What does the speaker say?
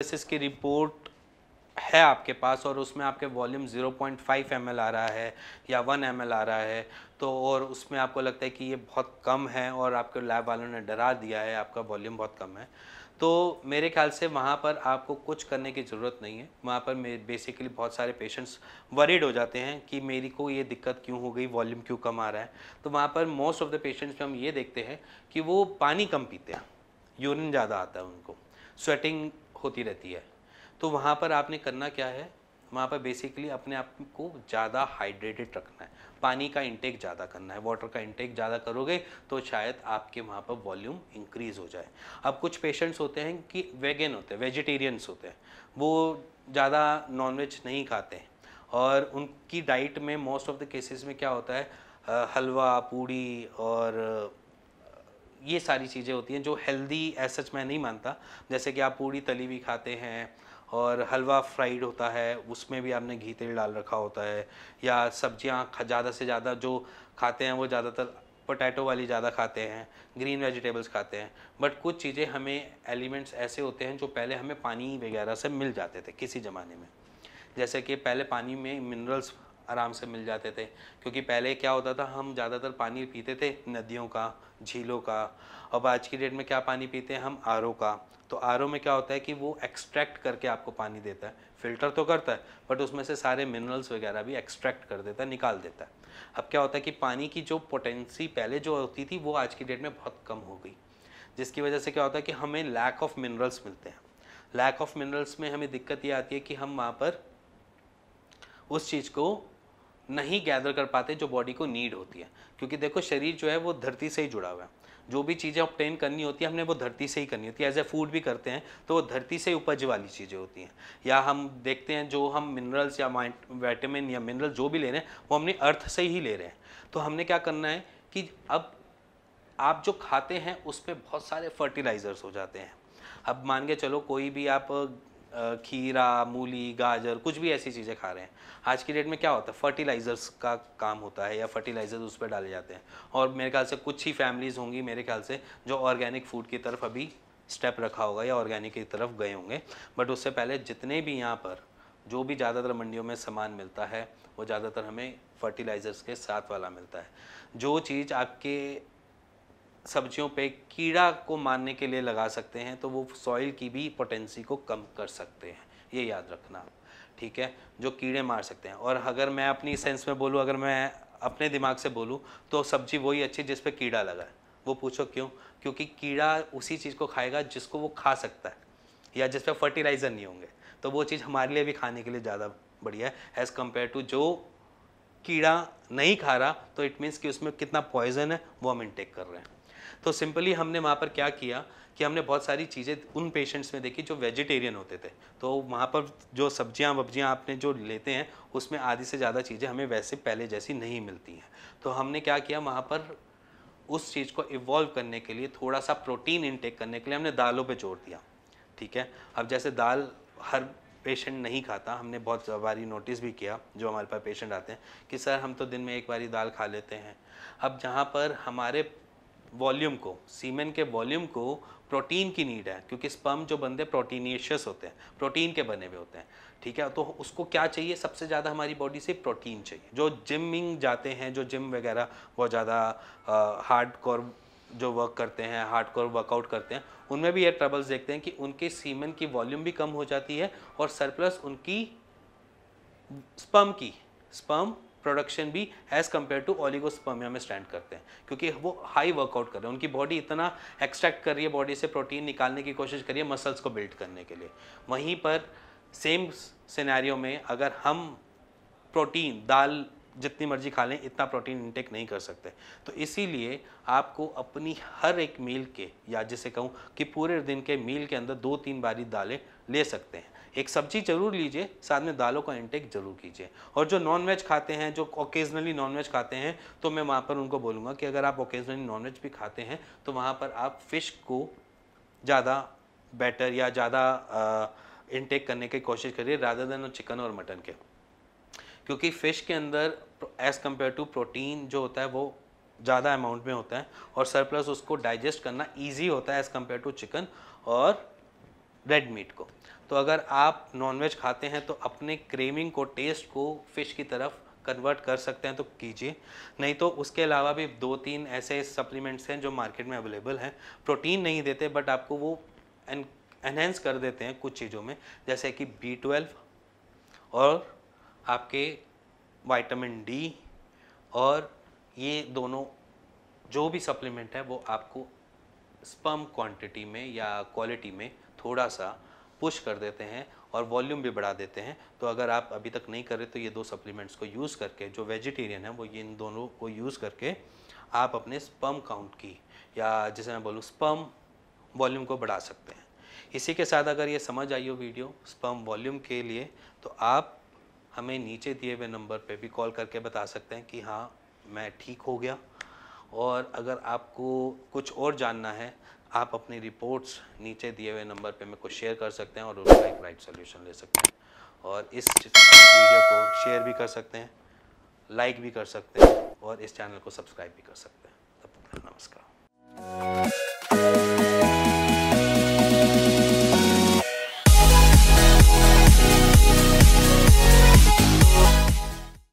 Analysis की report है आपके पास और उसमें आपके वॉल्यूम 0.5 ml आ रहा है या 1 ml आ रहा है, तो और उसमें आपको लगता है कि ये बहुत कम है और आपके लैब वालों ने डरा दिया है, आपका वॉल्यूम बहुत कम है, तो मेरे ख्याल से वहाँ पर आपको कुछ करने की ज़रूरत नहीं है। वहाँ पर बेसिकली बहुत सारे पेशेंट्स वरीड हो जाते हैं कि मेरी को ये दिक्कत क्यों हो गई, वॉल्यूम क्यों कम आ रहा है। तो वहाँ पर मोस्ट ऑफ द पेशेंट्स में हम ये देखते हैं कि वो पानी कम पीते हैं, यूरिन ज़्यादा आता है उनको, स्वेटिंग होती रहती है। तो वहाँ पर आपने करना क्या है, वहाँ पर बेसिकली अपने आप को ज़्यादा हाइड्रेटेड रखना है, पानी का इंटेक ज़्यादा करना है। वाटर का इंटेक ज़्यादा करोगे तो शायद आपके वहाँ पर वॉल्यूम इंक्रीज़ हो जाए। अब कुछ पेशेंट्स होते हैं कि वेगन होते हैं, वेजिटेरियंस होते हैं, वो ज़्यादा नॉनवेज नहीं खाते हैं और उनकी डाइट में मोस्ट ऑफ द केसेस में क्या होता है, हलवा पूड़ी और ये सारी चीज़ें होती हैं जो हेल्दी एज सच मैं नहीं मानता। जैसे कि आप पूड़ी तली भी खाते हैं और हलवा फ्राइड होता है, उसमें भी आपने घी तेल डाल रखा होता है, या सब्जियां ज़्यादा से ज़्यादा जो खाते हैं वो ज़्यादातर पोटैटो वाली ज़्यादा खाते हैं, ग्रीन वेजिटेबल्स खाते हैं। बट कुछ चीज़ें हमें एलिमेंट्स ऐसे होते हैं जो पहले हमें पानी वगैरह से मिल जाते थे किसी ज़माने में। जैसे कि पहले पानी में मिनरल्स आराम से मिल जाते थे, क्योंकि पहले क्या होता था, हम ज़्यादातर पानी पीते थे नदियों का, झीलों का। अब आज की डेट में क्या पानी पीते हैं हम, आरओ का। तो आरओ में क्या होता है कि वो एक्सट्रैक्ट करके आपको पानी देता है, फिल्टर तो करता है बट उसमें से सारे मिनरल्स वगैरह भी एक्सट्रैक्ट कर देता है, निकाल देता है। अब क्या होता है कि पानी की जो पोटेंसी पहले जो होती थी वो आज की डेट में बहुत कम हो गई, जिसकी वजह से क्या होता है कि हमें लैक ऑफ मिनरल्स मिलते हैं। लैक ऑफ मिनरल्स में हमें दिक्कत ये आती है कि हम वहाँ पर उस चीज़ को नहीं गैदर कर पाते जो बॉडी को नीड होती है। क्योंकि देखो शरीर जो है वो धरती से ही जुड़ा हुआ है, जो भी चीज़ें ऑब्टेन करनी होती है हमने वो धरती से ही करनी होती है। एज ए फूड भी करते हैं तो वो धरती से उपज वाली चीज़ें होती हैं। या हम देखते हैं जो हम मिनरल्स या विटामिन या मिनरल जो भी ले रहे हैं वो हमने अर्थ से ही ले रहे हैं। तो हमने क्या करना है कि अब आप जो खाते हैं उस पर बहुत सारे फर्टिलाइज़र्स हो जाते हैं। अब मान के चलो कोई भी आप खीरा, मूली, गाजर, कुछ भी ऐसी चीज़ें खा रहे हैं, आज की डेट में क्या होता है, फर्टिलाइज़र्स का काम होता है या फर्टिलाइज़र्स उस पर डाले जाते हैं। और मेरे ख्याल से कुछ ही फैमिलीज़ होंगी मेरे ख्याल से जो ऑर्गेनिक फूड की तरफ अभी स्टेप रखा होगा या ऑर्गेनिक की तरफ गए होंगे। बट उससे पहले जितने भी यहाँ पर जो भी ज़्यादातर मंडियों में सामान मिलता है वो ज़्यादातर हमें फर्टिलाइज़र्स के साथ वाला मिलता है। जो चीज़ आपके सब्जियों पे कीड़ा को मारने के लिए लगा सकते हैं तो वो सॉइल की भी पोटेंसी को कम कर सकते हैं, ये याद रखना, ठीक है। जो कीड़े मार सकते हैं। और अगर मैं अपनी सेंस में बोलूँ, अगर मैं अपने दिमाग से बोलूँ तो सब्जी वही अच्छी जिस पे कीड़ा लगा है। वो पूछो क्यों? क्योंकि कीड़ा उसी चीज़ को खाएगा जिसको वो खा सकता है या जिस पे फर्टिलाइज़र नहीं होंगे, तो वो चीज़ हमारे लिए भी खाने के लिए ज़्यादा बढ़िया है एज़ कम्पेयर टू जो कीड़ा नहीं खा रहा। तो इट मीन्स कि उसमें कितना पॉइजन है वो हम इनटेक कर रहे हैं। तो सिंपली हमने वहाँ पर क्या किया कि हमने बहुत सारी चीज़ें उन पेशेंट्स में देखी जो वेजिटेरियन होते थे। तो वहाँ पर जो सब्जियाँ वब्जियाँ आपने जो लेते हैं उसमें आधी से ज़्यादा चीज़ें हमें वैसे पहले जैसी नहीं मिलती हैं। तो हमने क्या किया, वहाँ पर उस चीज़ को इवॉल्व करने के लिए, थोड़ा सा प्रोटीन इनटेक करने के लिए हमने दालों पे जोर दिया, ठीक है। अब जैसे दाल हर पेशेंट नहीं खाता, हमने बहुत बारी नोटिस भी किया जो हमारे पास पेशेंट आते हैं कि सर हम तो दिन में एक बारी दाल खा लेते हैं। अब जहाँ पर हमारे वॉल्यूम को, सीमेन के वॉल्यूम को प्रोटीन की नीड है, क्योंकि स्पर्म जो बनते हैं प्रोटीनियशियस होते हैं, प्रोटीन के बने हुए होते हैं, ठीक है। तो उसको क्या चाहिए, सबसे ज़्यादा हमारी बॉडी से प्रोटीन चाहिए। जो जिमिंग जाते हैं, जो जिम वगैरह बहुत ज़्यादा हार्डकोर जो वर्क करते हैं, हार्डकोर वर्कआउट करते हैं, उनमें भी ये ट्रबल्स देखते हैं कि उनके सीमेन की वॉल्यूम भी कम हो जाती है और सरप्लस उनकी स्पर्म प्रोडक्शन भी एज कम्पेयर टू ओलिगोस्पर्मिया में स्टैंड करते हैं, क्योंकि वो हाई वर्कआउट कर रहे हैं, उनकी बॉडी इतना एक्सट्रैक्ट कर रही है, बॉडी से प्रोटीन निकालने की कोशिश कर रही है मसल्स को बिल्ड करने के लिए। वहीं पर सेम सिनेरियो में अगर हम प्रोटीन दाल जितनी मर्जी खा लें इतना प्रोटीन इंटेक नहीं कर सकते। तो इसीलिए आपको अपनी हर एक मील के, या जिसे कहूँ कि पूरे दिन के मील के अंदर 2-3 बारी दालें ले सकते हैं। एक सब्जी जरूर लीजिए, साथ में दालों का इंटेक जरूर कीजिए। और जो नॉनवेज खाते हैं, जो ओकेजनली नॉनवेज खाते हैं, तो मैं वहाँ पर उनको बोलूँगा कि अगर आप ओकेजनली नॉनवेज भी खाते हैं तो वहाँ पर आप फ़िश को ज़्यादा बेटर या ज़्यादा इंटेक करने की कोशिश करिए रादर देन चिकन और मटन के। क्योंकि फ़िश के अंदर एज़ कम्पेयर टू प्रोटीन जो होता है वो ज़्यादा अमाउंट में होता है और सरप्लस उसको डाइजेस्ट करना ईजी होता है एज़ कम्पेयर टू चिकन और रेड मीट को। तो अगर आप नॉनवेज खाते हैं तो अपने क्रेविंग को, टेस्ट को फ़िश की तरफ कन्वर्ट कर सकते हैं तो कीजिए। नहीं तो उसके अलावा भी 2-3 ऐसे सप्लीमेंट्स हैं जो मार्केट में अवेलेबल हैं। प्रोटीन नहीं देते बट आपको वो एनहेंस कर देते हैं कुछ चीज़ों में, जैसे कि B12 और आपके विटामिन डी। और ये दोनों जो भी सप्लीमेंट है वो आपको स्पर्म क्वांटिटी में या क्वालिटी में थोड़ा सा पुश कर देते हैं और वॉल्यूम भी बढ़ा देते हैं। तो अगर आप अभी तक नहीं कर रहे तो ये 2 सप्लीमेंट्स को यूज़ करके, जो वेजिटेरियन है वो ये इन दोनों को यूज़ करके आप अपने स्पर्म काउंट की, या जिसे मैं बोलूँ स्पर्म वॉल्यूम को बढ़ा सकते हैं। इसी के साथ अगर ये समझ आई हो वीडियो स्पर्म वॉल्यूम के लिए, तो आप हमें नीचे दिए हुए नंबर पे भी कॉल करके बता सकते हैं कि हाँ मैं ठीक हो गया। और अगर आपको कुछ और जानना है, आप अपनी रिपोर्ट्स नीचे दिए हुए नंबर पे मेरे को शेयर कर सकते हैं और उसका एक राइट सोल्यूशन ले सकते हैं। और इस वीडियो को शेयर भी कर सकते हैं, लाइक भी कर सकते हैं और इस चैनल को सब्सक्राइब भी कर सकते हैं। तब तक नमस्कार।